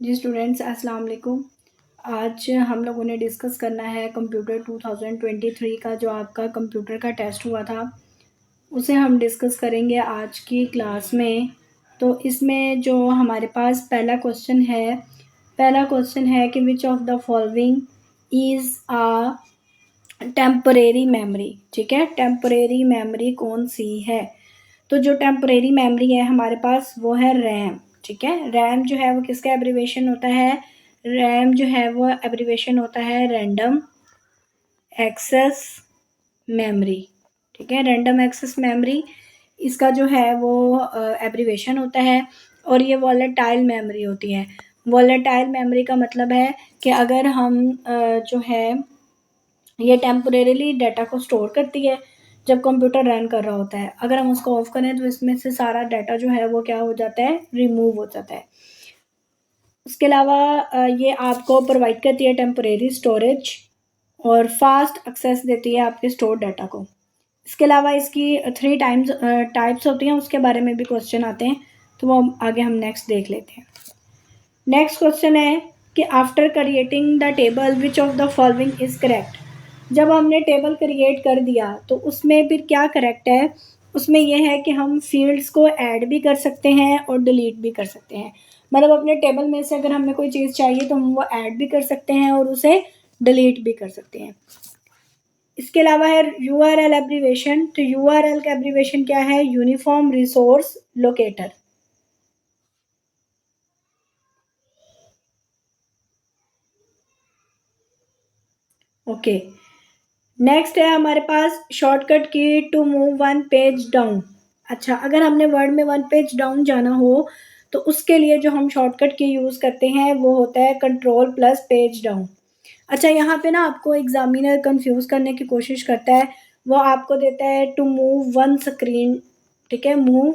जी students, अस्सलाम वालेकुम। आज हम लोगों ने डिस्कस करना है कंप्यूटर 2023 का जो आपका कंप्यूटर का टेस्ट हुआ था, उसे हम डिस्कस करेंगे आज की क्लास में। तो इसमें जो हमारे पास पहला क्वेश्चन है कि which of the following is a temporary memory. ठीक है, टेम्परेरी मेमोरी कौन सी है? तो जो टेम्परेरी मेमोरी है हमारे पास वो है रैम। ठीक है, रैम जो है वो किसका एब्रीवेशन होता है? रैम जो है वो एब्रीवेशन होता है रैंडम एक्सेस मेमोरी। ठीक है, रैंडम एक्सेस मेमोरी इसका जो है वो एब्रीवेशन होता है। और ये वॉलेटाइल मेमोरी होती है। वॉलेटाइल मेमोरी का मतलब है कि अगर हम जो है ये टेम्परेरीली डाटा को स्टोर करती है जब कंप्यूटर रन कर रहा होता है। अगर हम उसको ऑफ करें तो इसमें से सारा डाटा जो है वो क्या हो जाता है, रिमूव हो जाता है। उसके अलावा ये आपको प्रोवाइड करती है टेम्परेरी स्टोरेज और फास्ट एक्सेस देती है आपके स्टोर डाटा को। इसके अलावा इसकी 3 टाइप्स होती हैं, उसके बारे में भी क्वेश्चन आते हैं, तो वो आगे हम नेक्स्ट देख लेते हैं। नेक्स्ट क्वेश्चन है कि after creating the table which of the following is correct. जब हमने टेबल क्रिएट कर दिया तो उसमें फिर क्या करेक्ट है? उसमें यह है कि हम फील्ड्स को ऐड भी कर सकते हैं और डिलीट भी कर सकते हैं। मतलब अपने टेबल में से अगर हमें कोई चीज़ चाहिए तो हम वो ऐड भी कर सकते हैं और उसे डिलीट भी कर सकते हैं। इसके अलावा है URL एब्रीवेशन। तो URL का एब्रीवेशन क्या है? Uniform resource locator. Okay, next है हमारे पास shortcut key to move one page down. अच्छा, अगर हमने वर्ड में वन पेज डाउन जाना हो तो उसके लिए जो हम शॉर्टकट की यूज़ करते हैं वो होता है कंट्रोल प्लस पेज डाउन। अच्छा, यहाँ पे ना आपको एग्जामिनर कंफ्यूज करने की कोशिश करता है। वो आपको देता है टू मूव वन स्क्रीन। ठीक है, मूव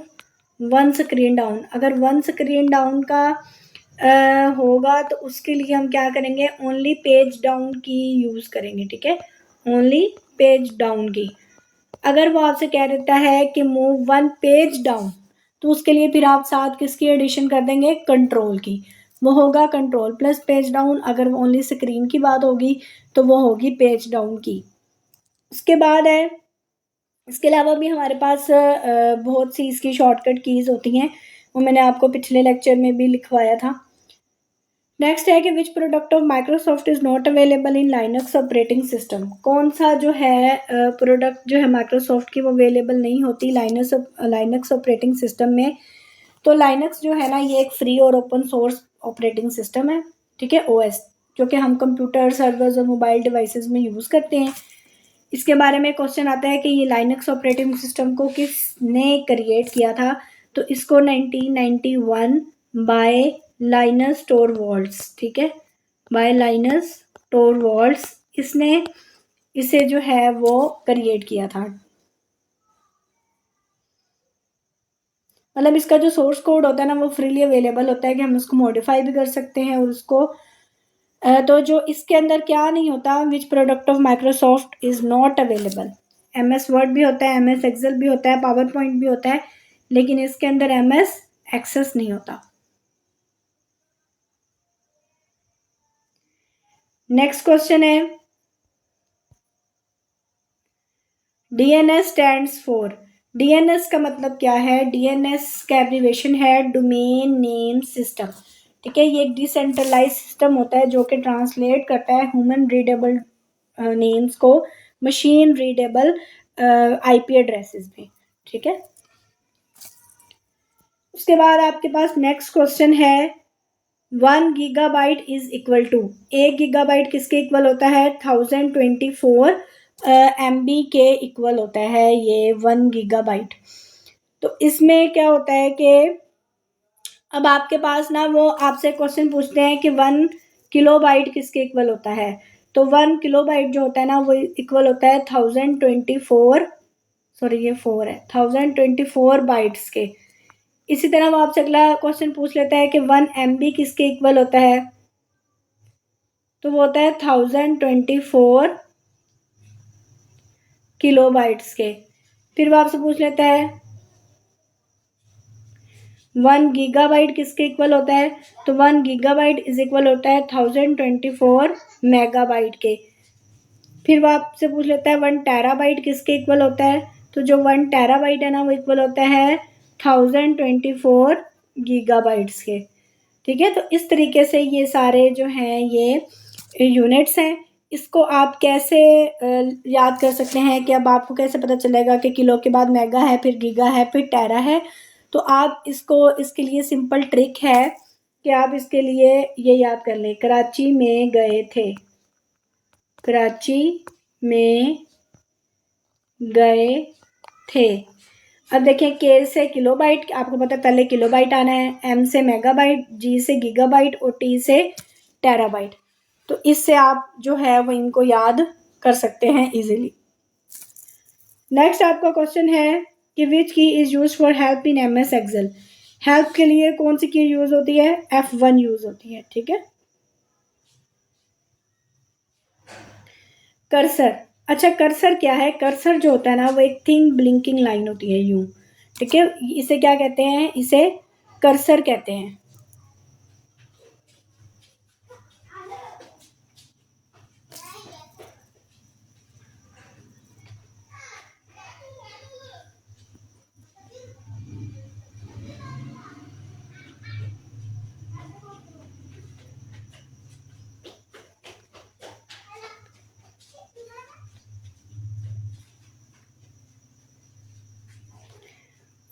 वन स्क्रीन डाउन। अगर वन स्क्रीन डाउन का होगा तो उसके लिए हम क्या करेंगे? ओनली पेज डाउन की यूज़ करेंगे। ठीक है, ओनली पेज डाउन की। अगर वो आपसे कह देता है कि मूव वन पेज डाउन तो उसके लिए फिर आप साथ किसकी एडिशन कर देंगे? कंट्रोल की। वो होगा कंट्रोल प्लस पेज डाउन। अगर ओनली स्क्रीन की बात होगी तो वो होगी पेज डाउन की। उसके बाद है, इसके अलावा भी हमारे पास बहुत सी इसकी शॉर्टकट कीज़ होती हैं, वो मैंने आपको पिछले लेक्चर में भी लिखवाया था। नेक्स्ट है कि which product of Microsoft is not available in Linux operating system. कौन सा जो है प्रोडक्ट जो है माइक्रोसॉफ्ट की वो अवेलेबल नहीं होती लाइनक्स ऑपरेटिंग सिस्टम में। तो लाइनक्स जो है ना, ये एक फ्री और ओपन सोर्स ऑपरेटिंग सिस्टम है। ठीक है, OS जो कि हम कंप्यूटर सर्वर्स और मोबाइल डिवाइसेस में यूज़ करते हैं। इसके बारे में क्वेश्चन आता है कि ये लाइनक्स ऑपरेटिंग सिस्टम को किसने क्रिएट किया था? तो इसको 1991 बाय लाइनस टोरवाल्ड्स। ठीक है, बाय लाइनस टोरवाल्ड्स इसने इसे जो है वो क्रिएट किया था। मतलब इसका जो सोर्स कोड होता है ना वो फ्रीली अवेलेबल होता है कि हम उसको मॉडिफाई भी कर सकते हैं और उसको तो जो इसके अंदर क्या नहीं होता, which product of Microsoft is not available. MS word भी होता है, MS एक्सेल भी होता है, पावर पॉइंट भी होता है, लेकिन इसके अंदर MS एक्सेस नहीं होता। नेक्स्ट क्वेश्चन है DNS स्टैंड्स फॉर। DNS का मतलब क्या है? DNS का एब्रीवेशन है डोमेन नेम सिस्टम। ठीक है, ये एक डिसेंट्रलाइज सिस्टम होता है जो कि ट्रांसलेट करता है ह्यूमन रीडेबल नेम्स को मशीन रीडेबल IP एड्रेसेस में। ठीक है, उसके बाद आपके पास नेक्स्ट क्वेश्चन है 1 GB is equal to. 1 GB किसके इक्वल होता है? 1024 MB के इक्वल होता है ये 1 GB। तो इसमें क्या होता है कि अब आपके पास ना वो आपसे क्वेश्चन पूछते हैं कि 1 KB किसके इक्वल होता है? तो 1 KB जो होता है ना वो इक्वल होता है 1024, सॉरी ये 4 है, 1024 बाइट्स के। इसी तरह वो आपसे अगला क्वेश्चन पूछ लेता है कि 1 MB किसके इक्वल होता है? तो वो होता है 1024 किलोबाइट्स के। फिर वो आपसे पूछ लेता है 1 गीगाबाइट किसके इक्वल होता है? तो 1 गीगाबाइट इज इक्वल होता है 1024 मेगाबाइट के। फिर वो आपसे पूछ लेता है 1 टेराबाइट किसके इक्वल होता है? तो जो 1 टेराबाइट है ना वो इक्वल होता है 1024 गीगाबाइट्स के। ठीक है, तो इस तरीके से ये सारे जो हैं ये यूनिट्स हैं। इसको आप कैसे याद कर सकते हैं कि अब आपको कैसे पता चलेगा कि किलो के बाद मेगा है, फिर गीगा है, फिर टेरा है? तो आप इसको, इसके लिए सिंपल ट्रिक है कि आप इसके लिए ये याद कर लें, कराची में गए थे, कराची में गए थे। अब देखिए, के से किलोबाइट, आपको पता है पहले किलोबाइट आना है, एम से मेगाबाइट, जी से गीगाबाइट और टी से टेराबाइट। तो इससे आप जो है वो इनको याद कर सकते हैं इजीली। नेक्स्ट आपका क्वेश्चन है कि which key is use for help in M S Excel. Help के लिए कौन सी की यूज होती है? F1 यूज होती है। ठीक है, कर्सर। अच्छा, कर्सर क्या है? कर्सर जो होता है ना वो एक थिन ब्लिंकिंग लाइन होती है, यूं। ठीक है, इसे क्या कहते हैं? इसे कर्सर कहते हैं।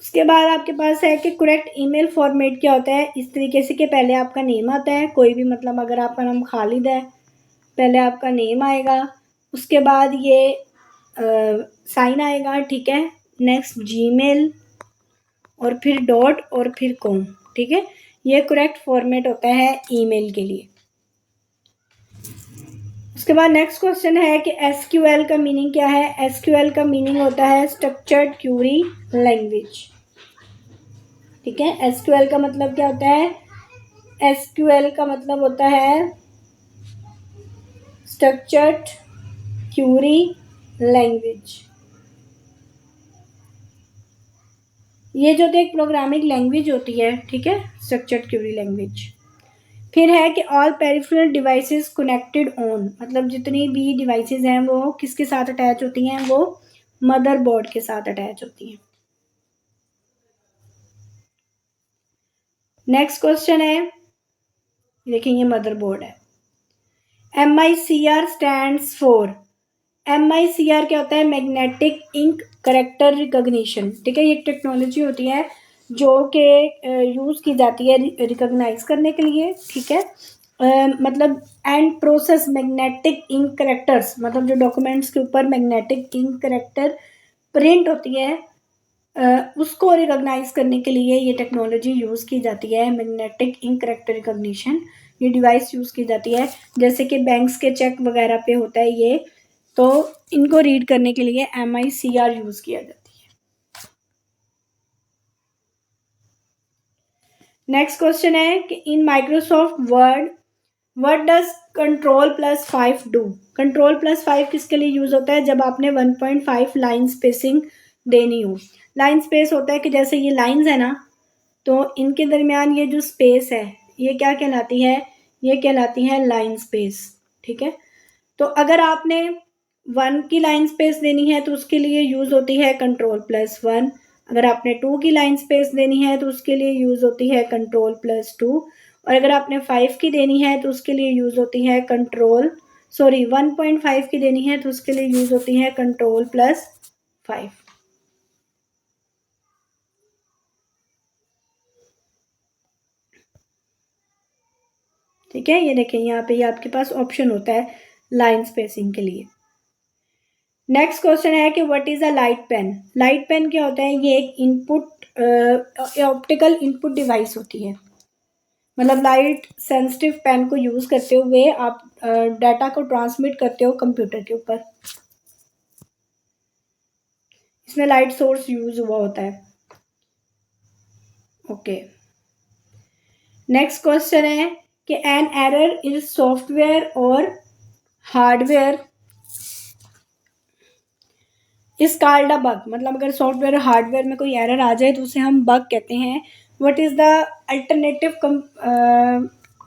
उसके बाद आपके पास है कि करेक्ट ईमेल फॉर्मेट क्या होता है? इस तरीके से कि पहले आपका नेम आता है, कोई भी, मतलब अगर आपका नाम खालिद है, पहले आपका नेम आएगा, उसके बाद ये साइन आएगा। ठीक है, नेक्स्ट जीमेल, और फिर डॉट, और फिर कॉम। ठीक है, ये करेक्ट फॉर्मेट होता है ईमेल के लिए। उसके बाद नेक्स्ट क्वेश्चन है कि एसक्यूएल का मीनिंग क्या है? एसक्यूएल का मीनिंग होता है स्ट्रक्चर्ड क्यूरी लैंग्वेज। ठीक है, एसक्यूएल का मतलब क्या होता है? एसक्यूएल का मतलब होता है स्ट्रक्चर्ड क्यूरी लैंग्वेज। ये जो एक प्रोग्रामिंग लैंग्वेज होती है, ठीक है, स्ट्रक्चर्ड क्यूरी लैंग्वेज। फिर है कि all peripheral devices connected on, मतलब जितनी भी डिवाइसेस हैं वो किसके साथ अटैच होती हैं? वो मदरबोर्ड के साथ अटैच होती हैं। नेक्स्ट क्वेश्चन है, देखिए ये मदरबोर्ड है। MICR स्टैंड्स फॉर, MICR क्या होता है? Magnetic ink character recognition. ठीक है, ये एक टेक्नोलॉजी होती है जो कि यूज़ की जाती है रिकॉग्नाइज करने के लिए। ठीक है, मतलब and process magnetic ink characters, मतलब जो डॉक्यूमेंट्स के ऊपर मैग्नेटिक इंक करेक्टर प्रिंट होती है उसको रिकॉग्नाइज करने के लिए ये टेक्नोलॉजी यूज़ की जाती है, मैग्नेटिक इंक करेक्टर रिकॉग्निशन। ये डिवाइस यूज़ की जाती है, जैसे कि बैंक्स के चेक वगैरह पे होता है ये, तो इनको रीड करने के लिए MICR यूज़ किया जाती है। नेक्स्ट क्वेश्चन है कि in Microsoft word what does Ctrl+5 do? Ctrl+5 किसके लिए यूज़ होता है? जब आपने 1.5 लाइन स्पेसिंग देनी हो। लाइन स्पेस होता है कि जैसे ये लाइंस है ना, तो इनके दरमियान ये जो स्पेस है ये क्या कहलाती है? ये कहलाती है लाइन स्पेस। ठीक है, तो अगर आपने 1 की लाइन स्पेस देनी है तो उसके लिए यूज़ होती है Ctrl+1। अगर आपने 2 की लाइन स्पेस देनी है तो उसके लिए यूज़ होती है Ctrl+2। और अगर आपने 5 की देनी है तो उसके लिए यूज़ होती है 1.5 की देनी है तो उसके लिए यूज़ होती है Ctrl+5। ठीक है, ये देखें यहाँ पे ये आपके पास ऑप्शन होता है लाइन स्पेसिंग के लिए। नेक्स्ट क्वेश्चन है कि what is a light pen? Light pen क्या होता है? ये एक इनपुट ऑप्टिकल इनपुट डिवाइस होती है, मतलब लाइट सेंसिटिव पेन को यूज करते हुए आप डाटा को ट्रांसमिट करते हो कंप्यूटर के ऊपर। इसमें लाइट सोर्स यूज हुआ होता है। ओके, नेक्स्ट क्वेश्चन है कि एन एरर इज सॉफ्टवेयर और हार्डवेयर इस कॉल्ड अ बग, मतलब अगर सॉफ्टवेयर और हार्डवेयर में कोई एरर आ जाए तो उसे हम बग कहते हैं। What is the alternative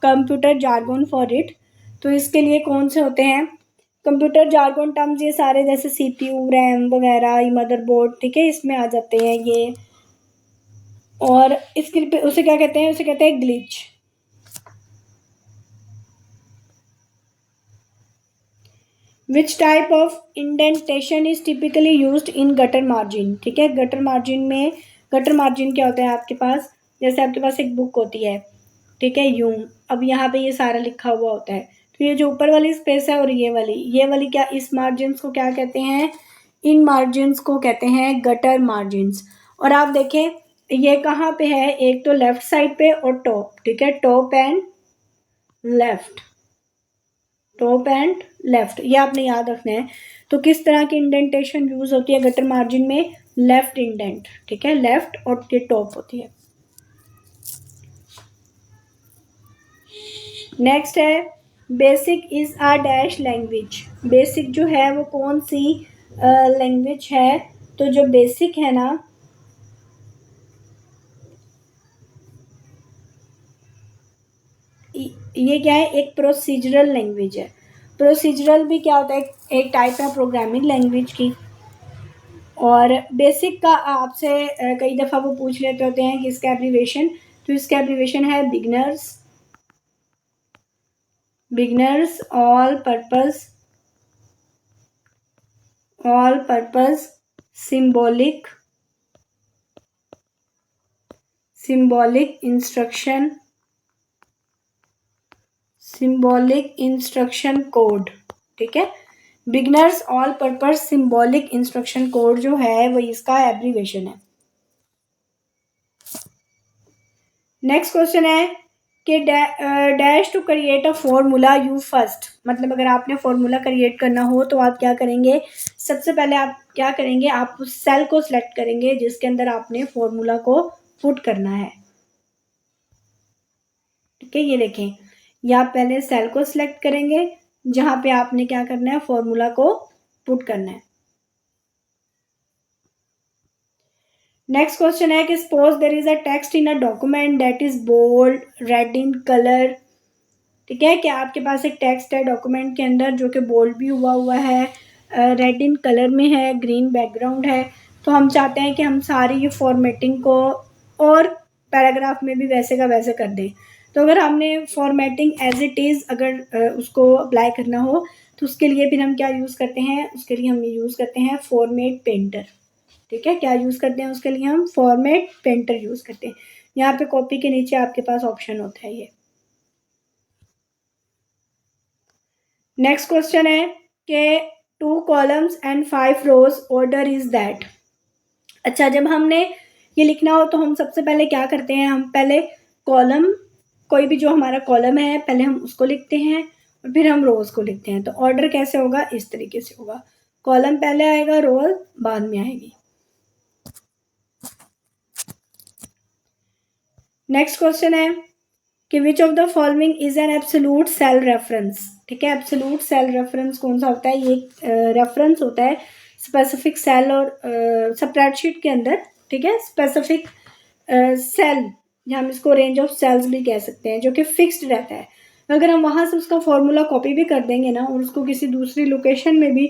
computer jargon for it. तो इसके लिए कौन से होते हैं कंप्यूटर जार्गन टर्म्स, ये सारे जैसे CPU, रैम वगैरह, ये मदरबोर्ड, ठीक है, इसमें आ जाते हैं ये। और इसके उसे क्या कहते हैं, उसे कहते हैं glitch. Which type of indentation is typically used in gutter margin. ठीक है, गटर मार्जिन में, गटर मार्जिन क्या होता है आपके पास, जैसे आपके पास एक बुक होती है, ठीक है, यूं, अब यहाँ पे ये सारा लिखा हुआ होता है, तो ये जो ऊपर वाली स्पेस है और ये वाली क्या, इस मार्जिन्स को क्या कहते हैं, इन मार्जिन्स को कहते हैं गटर मार्जिन्स। और आप देखें ये कहाँ पे है, एक तो लेफ्ट साइड पे और टॉप, ठीक है, top and left, top and left, ये आपने याद रखना है। तो किस तरह की इंडेंटेशन यूज होती है गटर मार्जिन में, लेफ्ट इंडेंट, ठीक है, लेफ्ट, और ये टॉप होती है। नेक्स्ट है basic is a dash language. Basic जो है वो कौन सी लैंग्वेज है, तो जो बेसिक है ना, ये क्या है, एक प्रोसीजरल लैंग्वेज है। प्रोसीजरल भी क्या होता है, एक टाइप है प्रोग्रामिंग लैंग्वेज की। और बेसिक का आपसे कई दफ़ा वो पूछ लेते होते हैं कि इसका एब्रीवेशन, तो इसका एब्रीवेशन है beginners, beginners all purpose symbolic instruction code. ठीक है, beginners all purpose symbolic instruction code जो है वो इसका एब्रीवेशन है। नेक्स्ट क्वेश्चन है कि dash to create a formula you first. मतलब अगर आपने फॉर्मूला क्रिएट करना हो तो आप क्या करेंगे, सबसे पहले आप क्या करेंगे, आप उस सेल को सिलेक्ट करेंगे जिसके अंदर आपने फॉर्मूला को पुट करना है। ठीक है, ये देखें, या आप पहले सेल को सिलेक्ट करेंगे जहां पे आपने क्या करना है, फॉर्मूला को पुट करना है। नेक्स्ट क्वेश्चन है कि suppose there is a text in a document that is bold red in colour. ठीक है, क्या आपके पास एक टेक्स्ट है डॉक्यूमेंट के अंदर जो कि बोल्ड भी हुआ है, रेड इन कलर में है, ग्रीन बैकग्राउंड है, तो हम चाहते हैं कि हम सारी ये फॉर्मेटिंग को और पैराग्राफ में भी वैसे का वैसे कर दें। तो अगर हमने फॉर्मेटिंग एज इट इज़ अगर उसको अप्लाई करना हो तो उसके लिए फिर हम क्या यूज़ करते हैं, उसके लिए हम यूज़ करते हैं फॉर्मेट पेंटर। ठीक है, क्या यूज़ करते हैं उसके लिए, हम फॉर्मेट पेंटर यूज़ करते हैं। यहाँ पे कॉपी के नीचे आपके पास ऑप्शन होता है ये। नेक्स्ट क्वेश्चन है कि 2 columns and 5 rows order is that. अच्छा, जब हमने ये लिखना हो तो हम सबसे पहले क्या करते हैं, हम पहले कॉलम, कोई भी जो हमारा कॉलम है पहले हम उसको लिखते हैं और फिर हम रोज को लिखते हैं। तो ऑर्डर कैसे होगा, इस तरीके से होगा, कॉलम पहले आएगा, रोज बाद में आएगी। नेक्स्ट क्वेश्चन है कि which of the following is an absolute cell reference. ठीक है, एब्सोल्यूट सेल रेफरेंस कौन सा होता है, ये रेफरेंस होता है स्पेसिफिक सेल और स्प्रेडशीट के अंदर। ठीक है, स्पेसिफिक सेल, या हम इसको रेंज ऑफ सेल्स भी कह सकते हैं, जो कि फिक्स्ड रहता है। अगर हम वहां से उसका फॉर्मूला कॉपी भी कर देंगे ना और उसको किसी दूसरी लोकेशन में भी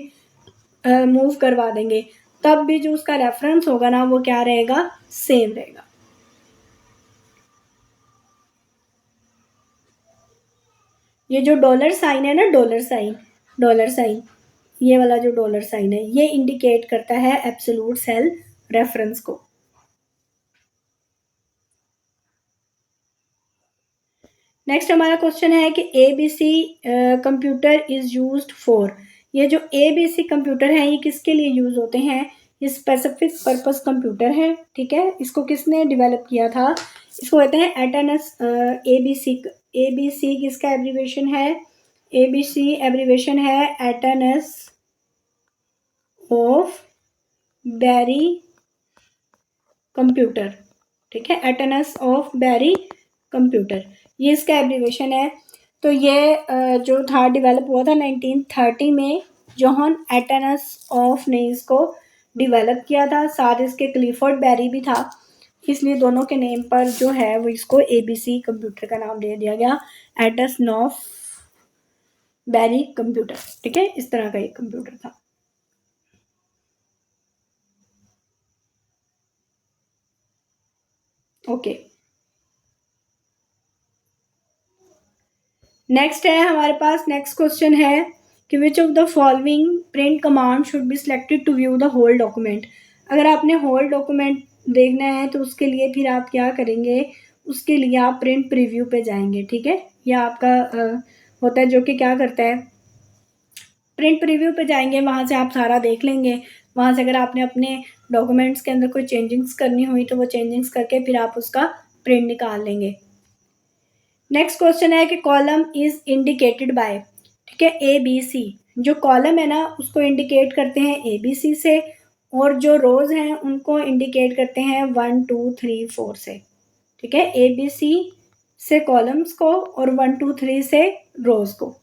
मूव करवा देंगे, तब भी जो उसका रेफरेंस होगा ना वो क्या रहेगा, सेम रहेगा। ये जो डॉलर साइन है ना, डॉलर साइन, ये वाला जो डॉलर साइन है ये इंडिकेट करता है एब्सोल्यूट सेल रेफरेंस को। नेक्स्ट हमारा क्वेश्चन है कि ABC computer is used for. ये जो ABC कंप्यूटर है ये किसके लिए यूज होते हैं, ये स्पेसिफिक पर्पस कंप्यूटर है। ठीक है, इसको किसने डेवलप किया था, इसको कहते हैं एटनस। ABC किसका एब्रीवेशन है, ABC एब्रीवेशन है एटनस ऑफ बैरी कंप्यूटर। ठीक है, एटनस ऑफ बैरी कंप्यूटर, ये इसका एब्रीवेशन है। तो ये जो था डेवलप हुआ था 1930 में, जॉन एटनस ऑफ ने इसको डेवलप किया था, साथ इसके क्लिफोर्ड बैरी भी था। इसलिए दोनों के नेम पर जो है वो इसको ABC कंप्यूटर का नाम दे दिया गया, एटस नॉफ बेरी कंप्यूटर। ठीक है, इस तरह का एक कंप्यूटर था। ओके, नेक्स्ट है हमारे पास, नेक्स्ट क्वेश्चन है कि which of the following print command should be selected to view the whole document. अगर आपने होल डॉक्यूमेंट देखना है तो उसके लिए फिर आप क्या करेंगे, उसके लिए आप प्रिंट प्रीव्यू पे जाएंगे। ठीक है, यह आपका होता है जो कि क्या करता है, प्रिंट प्रीव्यू पे जाएंगे, वहाँ से आप सारा देख लेंगे। वहाँ से अगर आपने अपने डॉक्यूमेंट्स के अंदर कोई चेंजिंग्स करनी हुई तो वो चेंजिंग्स करके फिर आप उसका प्रिंट निकाल लेंगे। नेक्स्ट क्वेश्चन है कि कॉलम इज इंडिकेटेड बाय, ठीक है, ABC। जो कॉलम है ना उसको इंडिकेट करते हैं ABC से, और जो रोज हैं उनको इंडिकेट करते हैं 1 2 3 4 से। ठीक है, ABC से कॉलम्स को और 1 2 3 से रोज को।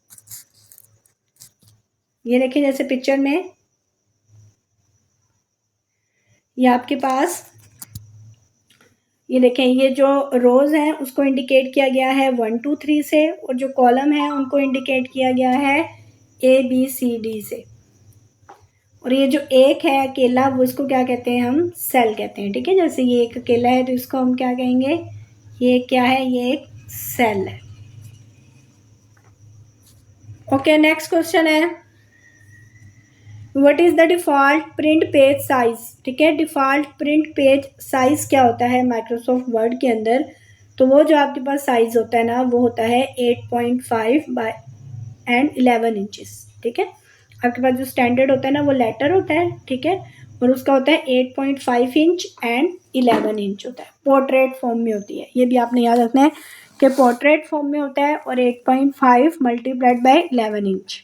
ये देखिए जैसे पिक्चर में ये आपके पास, ये देखें, ये जो रोज हैं उसको इंडिकेट किया गया है 1 2 3 से, और जो कॉलम है उनको इंडिकेट किया गया है ABCD से। और ये जो एक है अकेला वो इसको क्या कहते हैं, हम सेल कहते हैं। ठीक है, जैसे ये एक अकेला है तो इसको हम क्या कहेंगे, ये क्या है, ये एक सेल है। ओके, नेक्स्ट क्वेश्चन है what is the default print page size. ठीक है, डिफॉल्ट प्रिंट पेज साइज क्या होता है माइक्रोसॉफ्ट वर्ड के अंदर, तो वो जो आपके पास साइज होता है ना वो होता है 8.5 बाय एंड 11 इंचेस। ठीक है, आपके पास जो स्टैंडर्ड होता है ना वो लेटर होता है। ठीक है, और उसका होता है 8.5 इंच एंड 11 इंच होता है, पोर्ट्रेट फॉर्म में होती है। ये भी आपने याद रखना है कि पोर्ट्रेट फॉर्म में होता है, और 8.5 मल्टीप्लाइड बाय 11 इंच।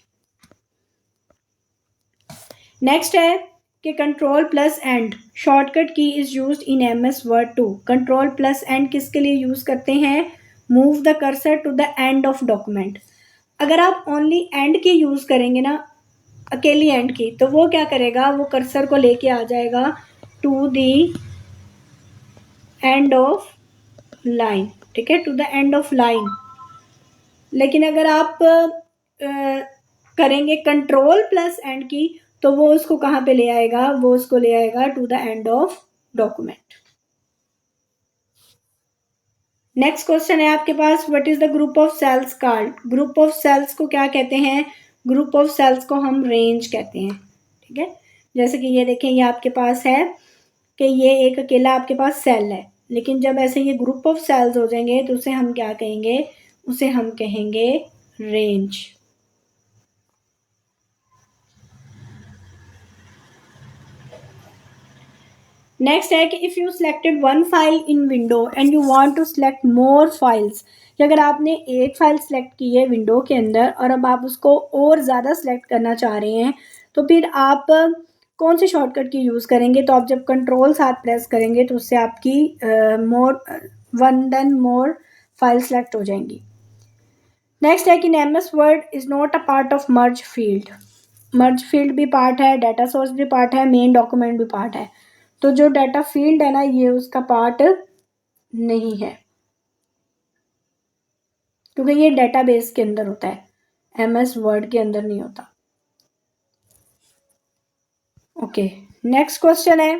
नेक्स्ट है कि control plus end shortcut key is used in MS word 2। Control plus end किसके लिए यूज करते हैं, move the cursor to the end of document. अगर आप ओनली एंड की यूज करेंगे ना, अकेली एंड की, तो वो क्या करेगा, वो कर्सर को लेके आ जाएगा to the end of line. ठीक है, to the end of line. लेकिन अगर आप करेंगे कंट्रोल प्लस एंड की तो वो उसको कहाँ पे ले आएगा, वो उसको ले आएगा to the end of document. Next question है आपके पास what is the group of cells called. Group of cells को क्या कहते हैं, ग्रुप ऑफ सेल्स को हम रेंज कहते हैं। ठीक है, जैसे कि ये देखें, ये आपके पास है कि ये एक अकेला आपके पास सेल है, लेकिन जब ऐसे ये ग्रुप ऑफ सेल्स हो जाएंगे तो उसे हम क्या कहेंगे, उसे हम कहेंगे रेंज। नेक्स्ट है कि if you selected one file in window and you want to select more files, कि अगर आपने एक फाइल सेलेक्ट की है विंडो के अंदर और अब आप उसको और ज़्यादा सेलेक्ट करना चाह रहे हैं, तो फिर आप कौन से शॉर्टकट की यूज़ करेंगे, तो आप जब कंट्रोल साथ प्रेस करेंगे तो उससे आपकी मोर वन देन मोर फाइल सेलेक्ट हो जाएंगी। नेक्स्ट है कि MS word is not a part of merge field. Merge field भी पार्ट है, डाटा सोर्स भी पार्ट है, मेन डॉक्यूमेंट भी पार्ट है। तो जो डाटा फील्ड है ना ये उसका पार्ट नहीं है, क्योंकि ये डेटाबेस के अंदर होता है, MS वर्ड के अंदर नहीं होता। ओके, नेक्स्ट क्वेश्चन है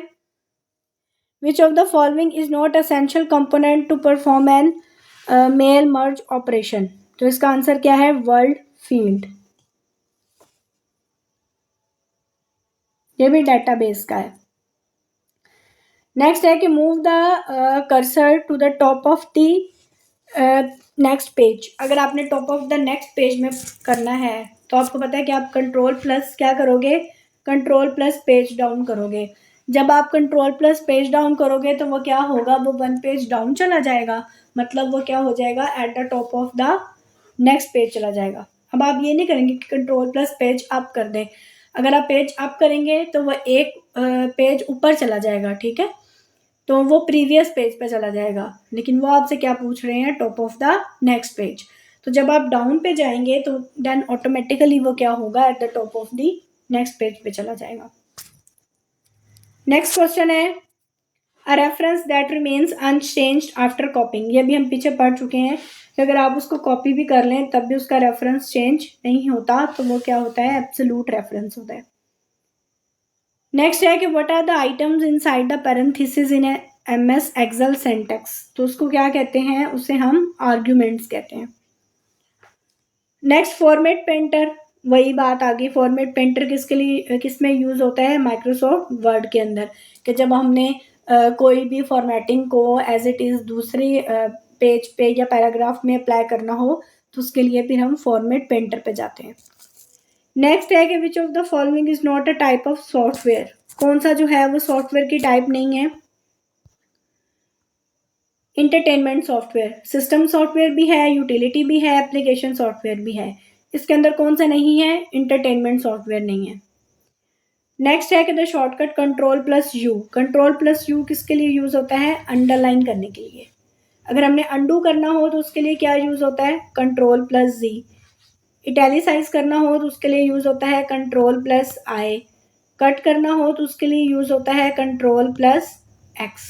which of the following is not essential component to perform an mail merge operation. तो इसका आंसर क्या है, वर्ल्ड फील्ड। ये भी डेटाबेस का है। नेक्स्ट है कि move the cursor to the top of the next page. अगर आपने top of the next page में करना है तो आपको पता है कि आप कंट्रोल प्लस क्या करोगे, कंट्रोल प्लस पेज डाउन करोगे। जब आप कंट्रोल प्लस पेज डाउन करोगे तो वो क्या होगा, वो 1 पेज डाउन चला जाएगा, मतलब वो क्या हो जाएगा, at the top of the next page चला जाएगा। अब आप ये नहीं करेंगे कि कंट्रोल प्लस पेज अप कर दें, अगर आप पेज अप करेंगे तो वो एक पेज ऊपर चला जाएगा। ठीक है, तो वो प्रीवियस पेज पे चला जाएगा, लेकिन वो आपसे क्या पूछ रहे हैं, top of the next page. तो जब आप डाउन पे जाएंगे तो देन ऑटोमेटिकली वो क्या होगा, at the top of the next page पे चला जाएगा। नेक्स्ट क्वेश्चन है a reference that remains unchanged after कॉपिंग, ये भी हम पीछे पढ़ चुके हैं कि अगर आप उसको कॉपी भी कर लें तब भी उसका रेफरेंस चेंज नहीं होता, तो वो क्या होता है, एब्सोल्यूट रेफरेंस होता है। नेक्स्ट है कि what are the items inside the parenthesis in MS Excel syntax, तो उसको क्या कहते हैं, उसे हम आर्ग्यूमेंट्स कहते हैं। नेक्स्ट फॉर्मेट पेंटर, वही बात आ गई, फॉर्मेट पेंटर किसके लिए, किस में यूज होता है, माइक्रोसॉफ्ट वर्ड के अंदर, कि जब हमने कोई भी फॉर्मेटिंग को एज इट इज दूसरी पेज पे या पैराग्राफ में अप्लाई करना हो तो उसके लिए फिर हम फॉर्मेट पेंटर पे जाते हैं। नेक्स्ट है कि which of the following is not a type of software, कौन सा जो है वो सॉफ्टवेयर की टाइप नहीं है, इंटरटेनमेंट सॉफ्टवेयर, सिस्टम सॉफ्टवेयर भी है, यूटिलिटी भी है, एप्लीकेशन सॉफ्टवेयर भी है, इसके अंदर कौन सा नहीं है, इंटरटेनमेंट सॉफ्टवेयर नहीं है। नेक्स्ट है कि the shortcut control plus you, control plus you किसके लिए यूज होता है, अंडरलाइन करने के लिए। अगर हमने अंडू करना हो तो उसके लिए क्या यूज होता है, कंट्रोल प्लस जी। इटैलिसाइज करना हो तो उसके लिए यूज होता है कंट्रोल प्लस आई। कट करना हो तो उसके लिए यूज होता है control plus x.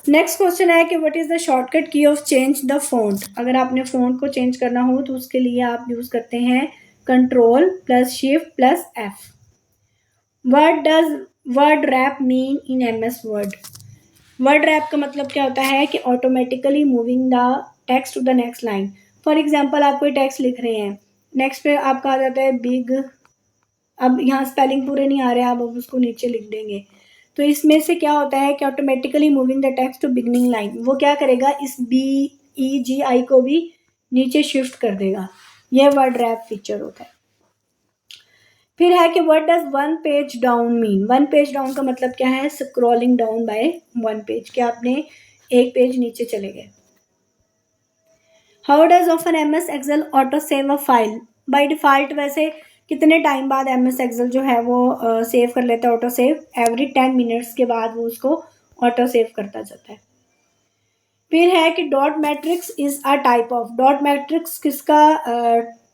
Next question है कि व्हाट इज द शॉर्टकट की ऑफ चेंज द फॉन्ट, अगर आपने फॉन्ट को चेंज करना हो तो उसके लिए आप यूज करते हैं control plus shift plus F. What does word wrap mean in MS word, word wrap का मतलब क्या होता है कि automatically moving the text to the next line. For example आप कोई टेक्स्ट लिख रहे हैं, नेक्स्ट पे आपका आ जाता है बिग, अब यहाँ स्पेलिंग पूरे नहीं आ रहे, आप अब उसको नीचे लिख देंगे, तो इसमें से क्या होता है कि automatically moving the text to beginning line, वो क्या करेगा, इस बी ई जी आई को भी नीचे शिफ्ट कर देगा, यह वर्ड रैप फीचर होता है। फिर है कि what does one page down mean, one page down का मतलब क्या है, scrolling down by one page, कि आपने एक पेज नीचे चले गए। How does often MS Excel auto save a file, by default वैसे कितने टाइम बाद एमएस एक्सेल जो है वो सेव कर लेता है, ऑटो सेव एवरी 10 मिनट्स के बाद वो उसको ऑटो सेव करता जाता है। फिर है कि dot matrix is a type of, dot matrix किसका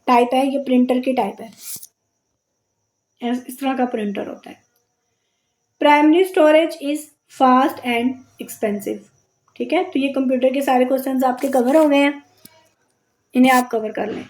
टाइप है, ये प्रिंटर की टाइप है, इस तरह का प्रिंटर होता है। Primary storage is fast and expensive, ठीक है, तो ये कंप्यूटर के सारे क्वेश्चंस आपके कवर हो गए हैं, इन्हें आप कवर कर लें।